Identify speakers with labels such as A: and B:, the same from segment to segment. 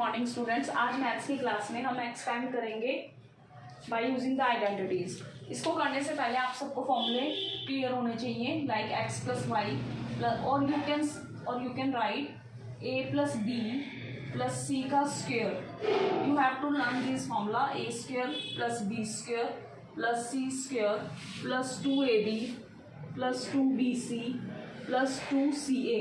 A: Morning students. आज maths की class में हम एक्सपेंड करेंगे बाय यूजिंग द आइडेंटिटीज। इसको करने से पहले आप सबको फॉर्मूले क्लियर होने चाहिए, लाइक एक्स प्लस वाई और you can write A plus B plus C का square. You have to learn this formula A square plus B square plus C square plus 2ab plus 2bc plus 2ca।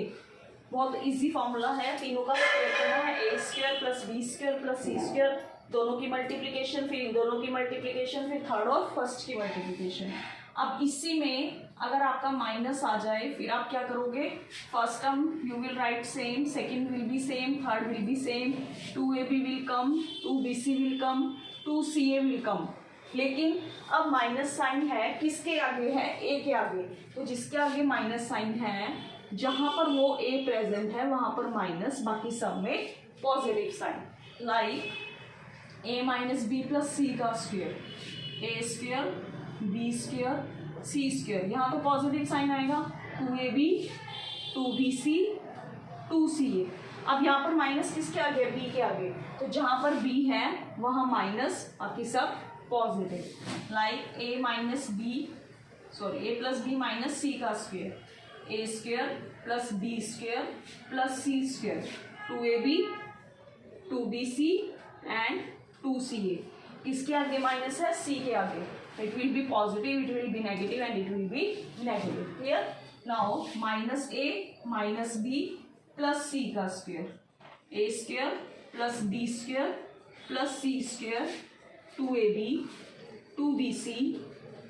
A: बहुत easy formula है, तीनों का square करना है। A square plus B square plus C square, दोनों की multiplication, फिर इन दोनों की मल्टीप्लिकेशन, फिर थर्ड और फर्स्ट की मल्टीप्लिकेशन। अब इसी में अगर आपका माइनस आ जाए फिर आप क्या करोगे, first term you will write same, second will be same, third will be same, 2ab will come, 2bc will come, 2ca will come. लेकिन अब माइनस साइन है किसके आगे है, ए के आगे। तो जिसके आगे माइनस साइन है, जहां पर वो ए प्रेजेंट है वहां पर माइनस, बाकी सब में positive sign. Like A minus B plus C का square, A square B square C square, यहाँ पे पॉजिटिव साइन आएगा, 2ab 2bc 2ca। अब यहाँ पर माइनस किसके आगे, बी के आगे। तो जहां पर बी है वहां माइनस, बाकी सब positive. Like A plus B minus C का square, A square plus B square plus C square, 2ab 2bc and 2ca। किसके आगे माइनस है, सी के आगे। It will be positive, it will be negative and it will be negative. Clear. Now minus A minus B plus C का square, A square plus B square plus C square, 2ab 2bc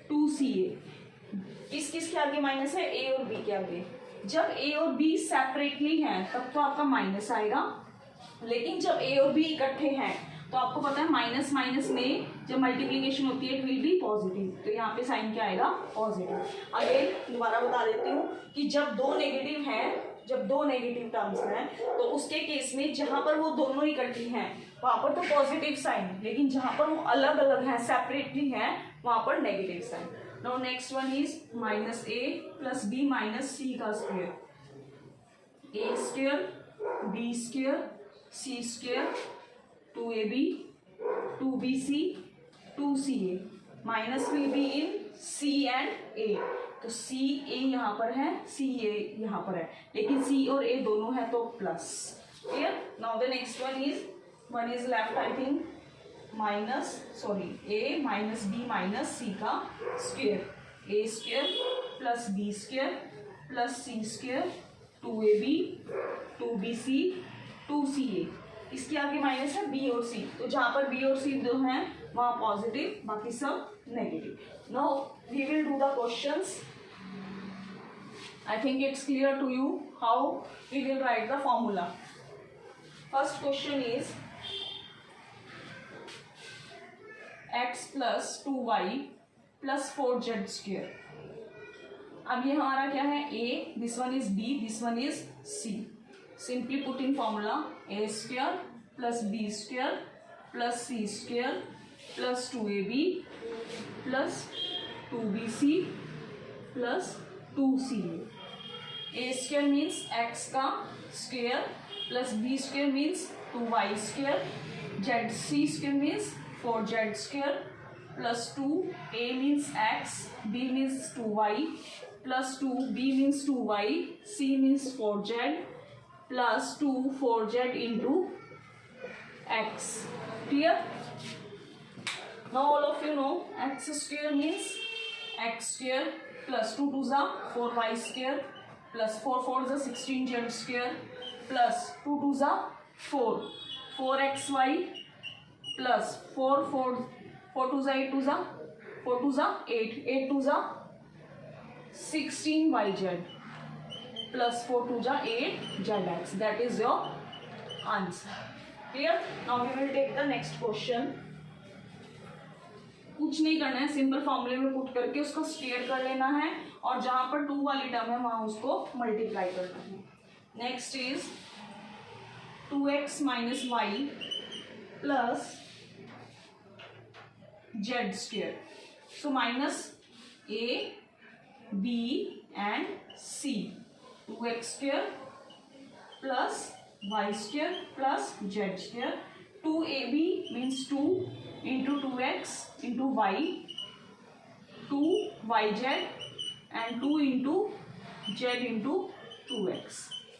A: 2ca। किसके आगे minus है, ए और B के आगे। जब ए और B separately हैं तब तो आपका माइनस आएगा, लेकिन जब ए और बी इकट्ठे हैं तो आपको पता है माइनस माइनस में जब मल्टीप्लिकेशन होती है इट विल बी पॉजिटिव। तो यहाँ पे साइन क्या आएगा, पॉजिटिव। अगेन दोबारा बता देती हूँ कि जब दो नेगेटिव टर्म्स हैं तो उसके केस में जहां पर वो दोनों इकट्ठी हैं वहां पर तो पॉजिटिव साइन, लेकिन जहां पर वो अलग अलग हैं, सेपरेटली हैं, वहां पर negative sign. Now next one is minus a plus b minus c का square, a square b square c square, 2ab 2bc 2ca। Minus will be in c and a। तो c a यहाँ पर है, c a यहाँ पर है, लेकिन c और a दोनों है तो plus. Clear. Now the next one is left, I think a minus B minus C का square, A square plus B square plus C square, 2ab 2bc 2ca। इसके आगे माइनस है बी और सी, तो जहां पर बी और सी दो हैं वहां पॉजिटिव, बाकी सब negative. Now we will do the questions. I think it's clear to you how we will write the formula. First question is x plus 2y plus 4z square. अब ये हमारा क्या है, a, this one is b, this one is c। Simply put in formula, a square plus b square plus c square plus 2ab plus 2bc plus 2ca। a square means x का square plus b square means 2y square, z square means 4z square plus 2, a means x, b means 2y plus 2, b means 2y, c means 4z plus 2 4z into x. Clear? Now all of you know x square means x square plus 2 2s are 4y square plus 4 4s are 16z square plus 2 2s are 4xy plus 4 2s are 8 2s are 4 2s are 8 8 2s are 16yz plus 4 2s are 8zx। that is your answer. Clear? Now we will take the next question. कुछ नहीं करना है, simple फॉर्मूले में put करके उसको square कर लेना है और जहां पर 2 वाली टर्म है वहां उसको मल्टीप्लाई करना है। Next is 2x minus Y plus z square. So minus a, b and c. 2x square plus Y square plus Z square. 2ab means 2 into 2x into Y, 2yz and 2 into Z into 2x.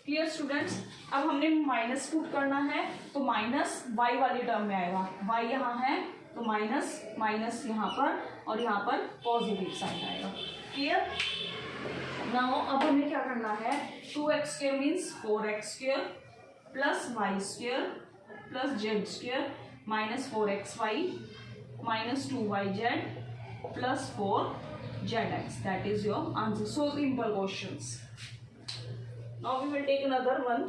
A: Clear students. अब हमने minus put करना है तो minus Y वाली term में आएगा. Y यहाँ है तो माइनस माइनस यहाँ पर और यहाँ पर पॉजिटिव साइन आएगा. क्लियर. नाउ अब हमें क्या करना है, 2x square means 4x square plus Y square plus Z square minus 4xy minus 2yz plus 4zx. That is your answer. So simple questions. Now we will take another one.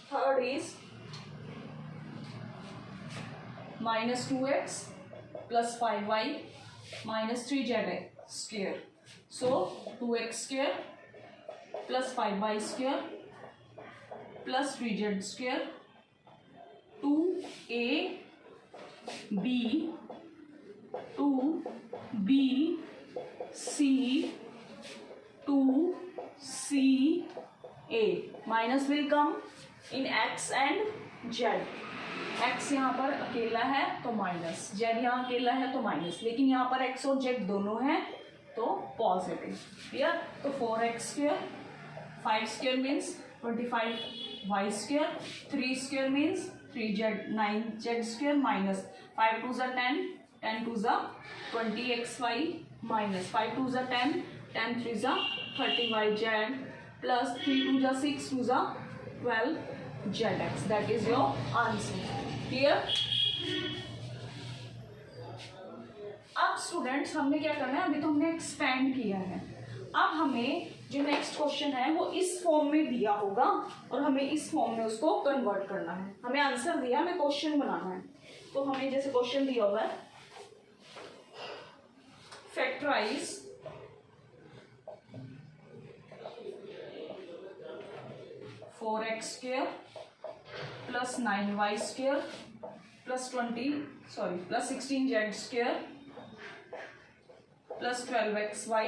A: Third is minus 2x plus 5y minus 3zx square. So 2x square plus 5y square plus 3z square, 2ab 2b C 2CA. Minus will come in x and z. x यहाँ पर अकेला है तो minus, z यहाँ अकेला है तो minus, लेकिन यहाँ पर x और z दोनों हैं तो पॉजिटिव. क्लियर. तो 4x square, 5 square means 25y square, 3 square means 3z 9z square minus 5 2 10, 10 2 20xy minus 5 2 10, 10 3 30yz plus 3 2 6 2 12zx. That is your answer. Clear. अब स्टूडेंट्स हमने क्या करना है, अभी तो हमने एक्सपेंड किया है. अब हमें जो नेक्स्ट क्वेश्चन है वो इस फॉर्म में दिया होगा और हमें इस फॉर्म में उसको कन्वर्ट करना है. हमें आंसर दिया, हमें क्वेश्चन बनाना है. तो हमें जैसे क्वेश्चन दिया हुआ है, factorize 4x square plus 9y square plus 16z square plus 12xy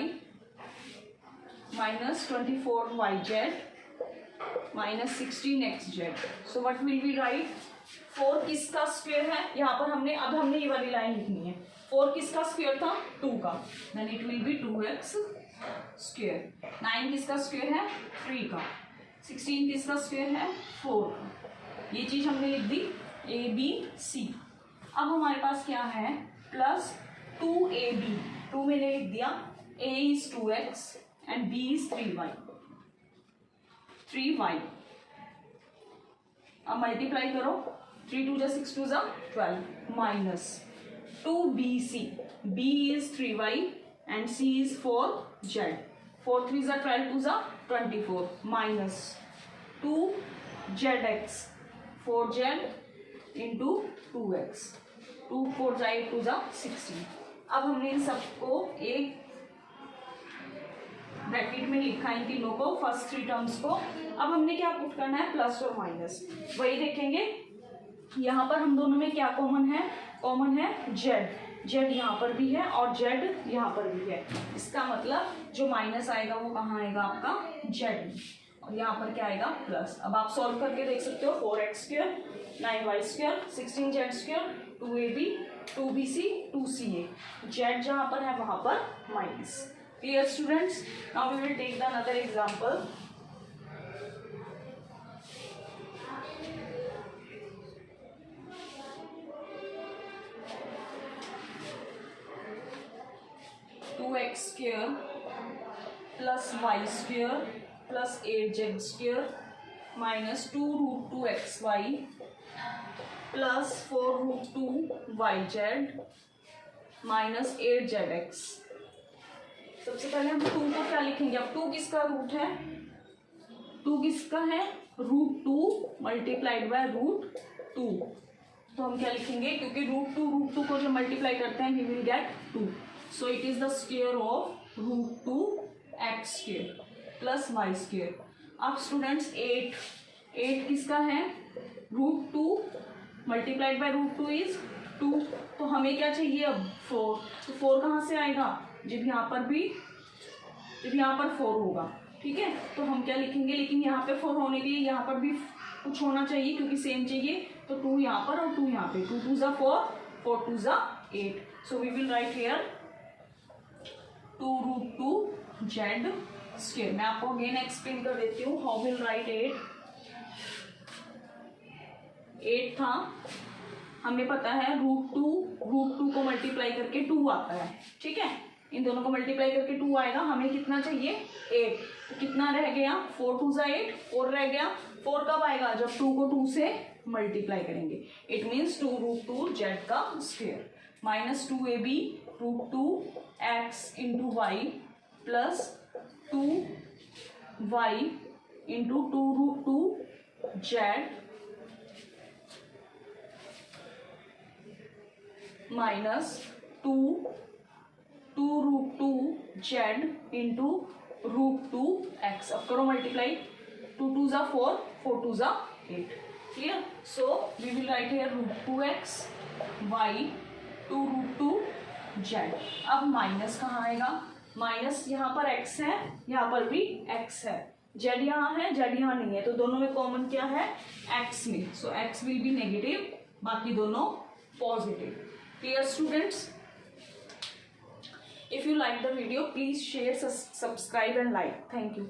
A: minus 24yz minus 16xz. So what will we write? 4 किसका स्क्वायर है, यहाँ पर हमने ये वाली लाइन लिखनी है. 4 किसका स्क्वायर था, 2 का, then it will be 2x square. 9 किसका स्क्वायर है, 3 का. 16 किसका स्क्वायर है, 4 का. ये चीज हमने लिख दी a b c. अब हमारे पास क्या है, प्लस 2ab, 2 मैंने लिख दिया, a is 2x and b is 3y. अब मल्टीप्लाई करो, 3 2 6 2 12 minus 2bc, b is 3y and c is 4z. 4 3 12 2 24 minus 2zx, 4z into 2x, 2 4 8 2 16. अब हमने इन सबको एक ब्रैकेट में लिखा, इन तीनों को, फर्स्ट 3 टर्म्स को. अब हमने क्या पुट करना है, प्लस और माइनस. वही देखेंगे, यहाँ पर हम दोनों में क्या कॉमन है, कॉमन है z. z यहाँ पर भी है और z यहाँ पर भी है. इसका मतलब जो माइनस आएगा वो कहाँ आएगा, आपका z, और यहाँ पर क्या आएगा, प्लस. अब आप सॉल्व करके देख सकते हो. 4x square, 9y square, 16z square, 2ab, 2bc, 2ca. z जहाँ पर है वहाँ पर minus. Clear students. Now we will take the another example. x square plus y square plus 8z square minus 2 root 2xy plus 4 root 2yz minus 8zx. सबसे पहले हम 2 को क्या लिखेंगे, अब 2 किसका रूट है, 2 किसका है, √2 मल्टीप्लाइड बाय √2. तो हम क्या लिखेंगे, क्योंकि √2 को जो मल्टीप्लाई करते हैं we will get 2. So it is the square of √2x square plus y square. अब स्टूडेंट्स 8 किसका है, √2 मल्टीप्लाइड बाय √2 इज 2. तो हमें क्या चाहिए अब, 4. तो 4 कहाँ से आएगा, जब यहाँ पर भी तो यहाँ पर 4 होगा, ठीक है। तो हम क्या लिखेंगे, लेकिन यहाँ पे 4 होने के लिए यहाँ पर भी कुछ होना चाहिए क्योंकि सेम चाहिए, तो 2 यहाँ पर और 2 यहाँ पे, 2 2 = 4, 4 2 = 8. So we will write here 2√2z². मैं आपको अगेन एक्सप्लेन कर देती हूँ हाउ विल राइट 8 था, हमें पता है √2 को मल्टीप्लाई करके 2 आता है, ठीक है। इन दोनों को मल्टीप्लाई करके 2 आएगा, हमें कितना चाहिए 8, तो कितना रह गया 4 2 = 8, 4 रह गया। 4 कब आएगा, जब 2 को 2 से मल्टीप्लाई करेंगे। It means 2√2z² minus 2ab √2x into y plus 2y into 2√2z minus 2√2z into √2x। अब करो multiply, 2 2 = 4, 4 2 = 8, clear. So we will write here √2x y 2√2z। अब माइनस कहाँ आएगा, माइनस यहाँ पर x है, यहाँ पर भी x है, z यहाँ है, z यहाँ नहीं है, तो दोनों में कॉमन क्या है x में, सो x विल बी नेगेटिव, बाकी दोनों positive. Dear students, if you like the video, please share, subscribe and like. Thank you.